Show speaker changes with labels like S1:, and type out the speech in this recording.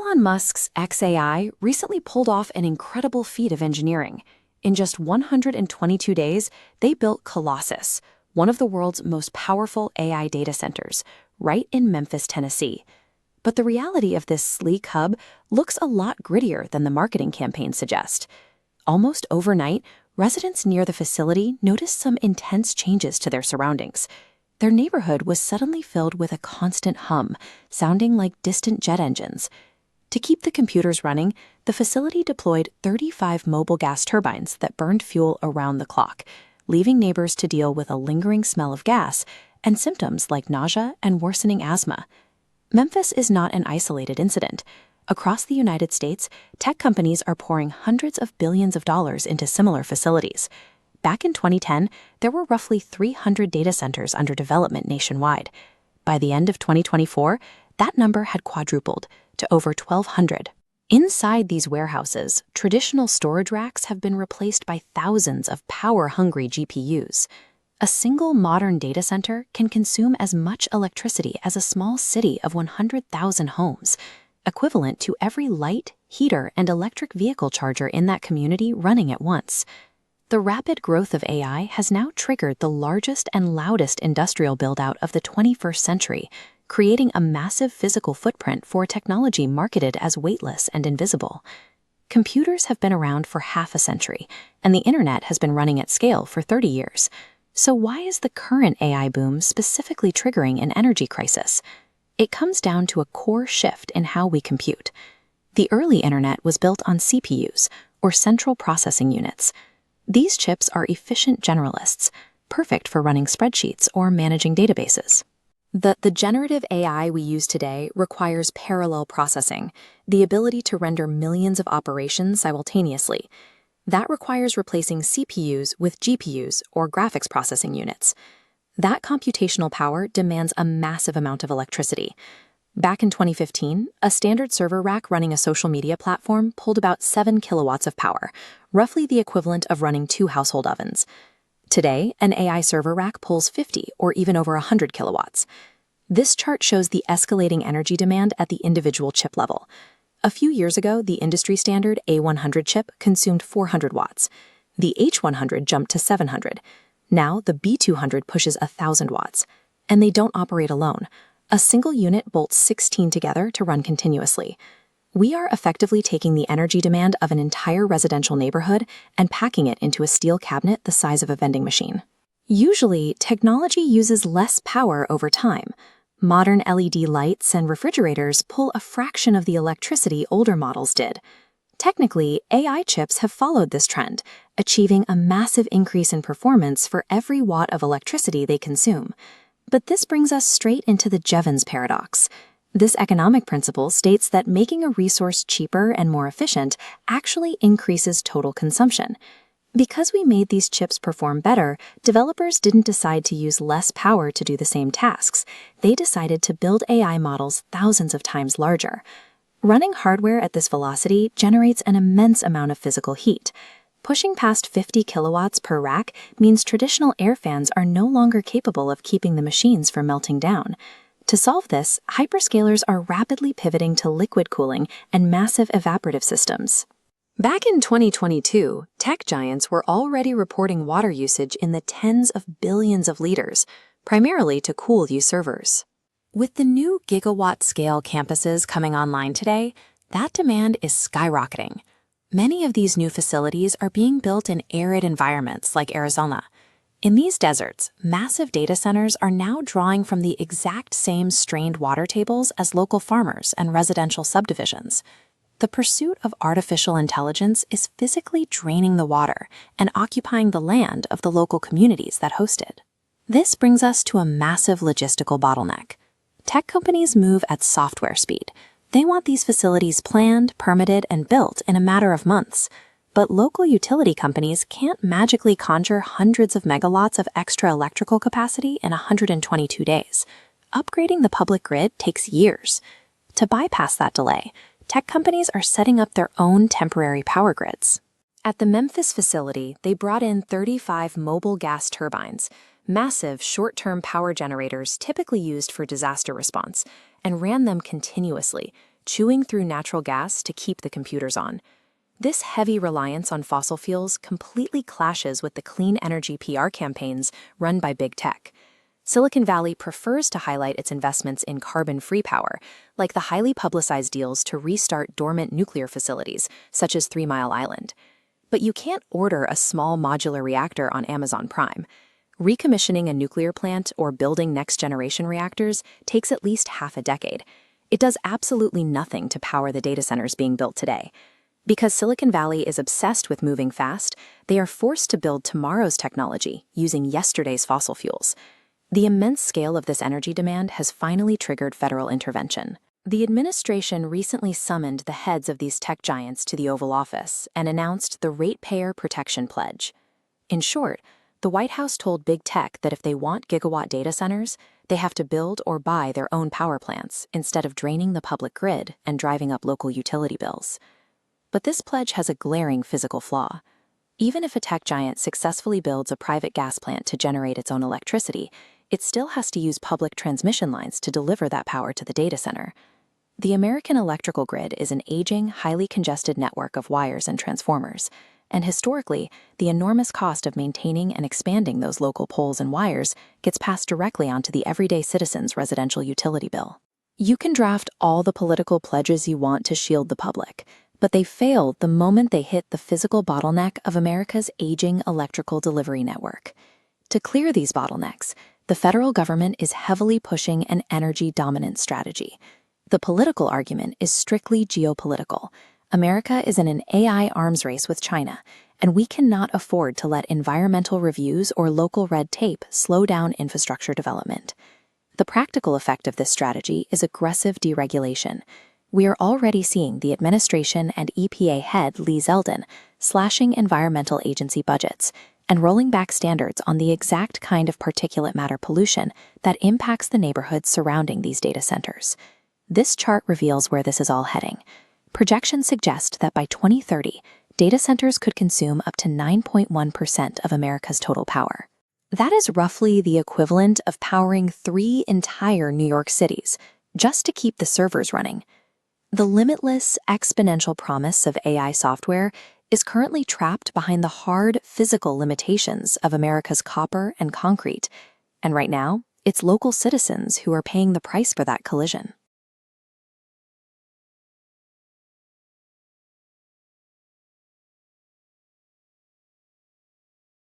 S1: Elon Musk's xAI recently pulled off an incredible feat of engineering. In just 122 days, they built Colossus, one of the world's most powerful AI data centers, right in Memphis, Tennessee. But the reality of this sleek hub looks a lot grittier than the marketing campaigns suggest. Almost overnight, residents near the facility noticed some intense changes to their surroundings. Their neighborhood was suddenly filled with a constant hum, sounding like distant jet engines. To keep the computers running, the facility deployed 35 mobile gas turbines that burned fuel around the clock, leaving neighbors to deal with a lingering smell of gas and symptoms like nausea and worsening asthma. Memphis is not an isolated incident. Across the United States, tech companies are pouring hundreds of billions of dollars into similar facilities. Back in 2010, there were roughly 300 data centers under development nationwide. By the end of 2024, that number had quadrupled to over 1,200. Inside these warehouses, traditional storage racks have been replaced by thousands of power-hungry GPUs. A single modern data center can consume as much electricity as a small city of 100,000 homes, equivalent to every light, heater, and electric vehicle charger in that community running at once. The rapid growth of AI has now triggered the largest and loudest industrial build-out of the 21st century, creating a massive physical footprint for technology marketed as weightless and invisible. Computers have been around for half a century, and the internet has been running at scale for 30 years. So why is the current AI boom specifically triggering an energy crisis? It comes down to a core shift in how we compute. The early internet was built on CPUs, or central processing units. These chips are efficient generalists, perfect for running spreadsheets or managing databases. The generative AI we use today requires parallel processing, the ability to render millions of operations simultaneously. That requires replacing CPUs with GPUs, or graphics processing units. That computational power demands a massive amount of electricity. Back in 2015, a standard server rack running a social media platform pulled about 7 kilowatts of power, roughly the equivalent of running 2 household ovens. Today, an AI server rack pulls 50 or even over 100 kilowatts. This chart shows the escalating energy demand at the individual chip level. A few years ago, the industry standard A100 chip consumed 400 watts. The H100 jumped to 700. Now, the B200 pushes 1,000 watts. And they don't operate alone. A single unit bolts 16 together to run continuously. We are effectively taking the energy demand of an entire residential neighborhood and packing it into a steel cabinet the size of a vending machine. Usually, technology uses less power over time. Modern LED lights and refrigerators pull a fraction of the electricity older models did. Technically, AI chips have followed this trend, achieving a massive increase in performance for every watt of electricity they consume. But this brings us straight into the Jevons paradox. This economic principle states that making a resource cheaper and more efficient actually increases total consumption. Because we made these chips perform better, developers didn't decide to use less power to do the same tasks. They decided to build AI models thousands of times larger. Running hardware at this velocity generates an immense amount of physical heat. Pushing past 50 kilowatts per rack means traditional air fans are no longer capable of keeping the machines from melting down. To solve this, hyperscalers are rapidly pivoting to liquid cooling and massive evaporative systems. Back in 2022, tech giants were already reporting water usage in the tens of billions of liters, primarily to cool U servers. With the new gigawatt-scale campuses coming online today, that demand is skyrocketing. Many of these new facilities are being built in arid environments like Arizona. In these deserts, massive data centers are now drawing from the exact same strained water tables as local farmers and residential subdivisions. The pursuit of artificial intelligence is physically draining the water and occupying the land of the local communities that host it. This brings us to a massive logistical bottleneck. Tech companies move at software speed. They want these facilities planned, permitted, and built in a matter of months. But local utility companies can't magically conjure hundreds of megawatts of extra electrical capacity in 122 days. Upgrading the public grid takes years. To bypass that delay, tech companies are setting up their own temporary power grids. At the Memphis facility, they brought in 35 mobile gas turbines, massive short-term power generators typically used for disaster response, and ran them continuously, chewing through natural gas to keep the computers on. This heavy reliance on fossil fuels completely clashes with the clean energy PR campaigns run by big tech. Silicon Valley prefers to highlight its investments in carbon-free power, like the highly publicized deals to restart dormant nuclear facilities, such as 3 Mile Island. But you can't order a small modular reactor on Amazon Prime. Recommissioning a nuclear plant or building next-generation reactors takes at least half a decade. It does absolutely nothing to power the data centers being built today. Because Silicon Valley is obsessed with moving fast, they are forced to build tomorrow's technology using yesterday's fossil fuels. The immense scale of this energy demand has finally triggered federal intervention. The administration recently summoned the heads of these tech giants to the Oval Office and announced the Ratepayer Protection Pledge. In short, the White House told big tech that if they want gigawatt data centers, they have to build or buy their own power plants instead of draining the public grid and driving up local utility bills. But this pledge has a glaring physical flaw. Even if a tech giant successfully builds a private gas plant to generate its own electricity, it still has to use public transmission lines to deliver that power to the data center. The American electrical grid is an aging, highly congested network of wires and transformers, and historically, the enormous cost of maintaining and expanding those local poles and wires gets passed directly onto the everyday citizen's residential utility bill. You can draft all the political pledges you want to shield the public, but they failed the moment they hit the physical bottleneck of America's aging electrical delivery network. To clear these bottlenecks, the federal government is heavily pushing an energy dominance strategy. The political argument is strictly geopolitical. America is in an AI arms race with China, and we cannot afford to let environmental reviews or local red tape slow down infrastructure development. The practical effect of this strategy is aggressive deregulation. We are already seeing the administration and EPA head Lee Zeldin slashing environmental agency budgets and rolling back standards on the exact kind of particulate matter pollution that impacts the neighborhoods surrounding these data centers. This chart reveals where this is all heading. Projections suggest that by 2030, data centers could consume up to 9.1% of America's total power. That is roughly the equivalent of powering 3 entire New York cities, just to keep the servers running. The limitless, exponential promise of AI software is currently trapped behind the hard, physical limitations of America's copper and concrete, and right now, it's local citizens who are paying the price for that collision.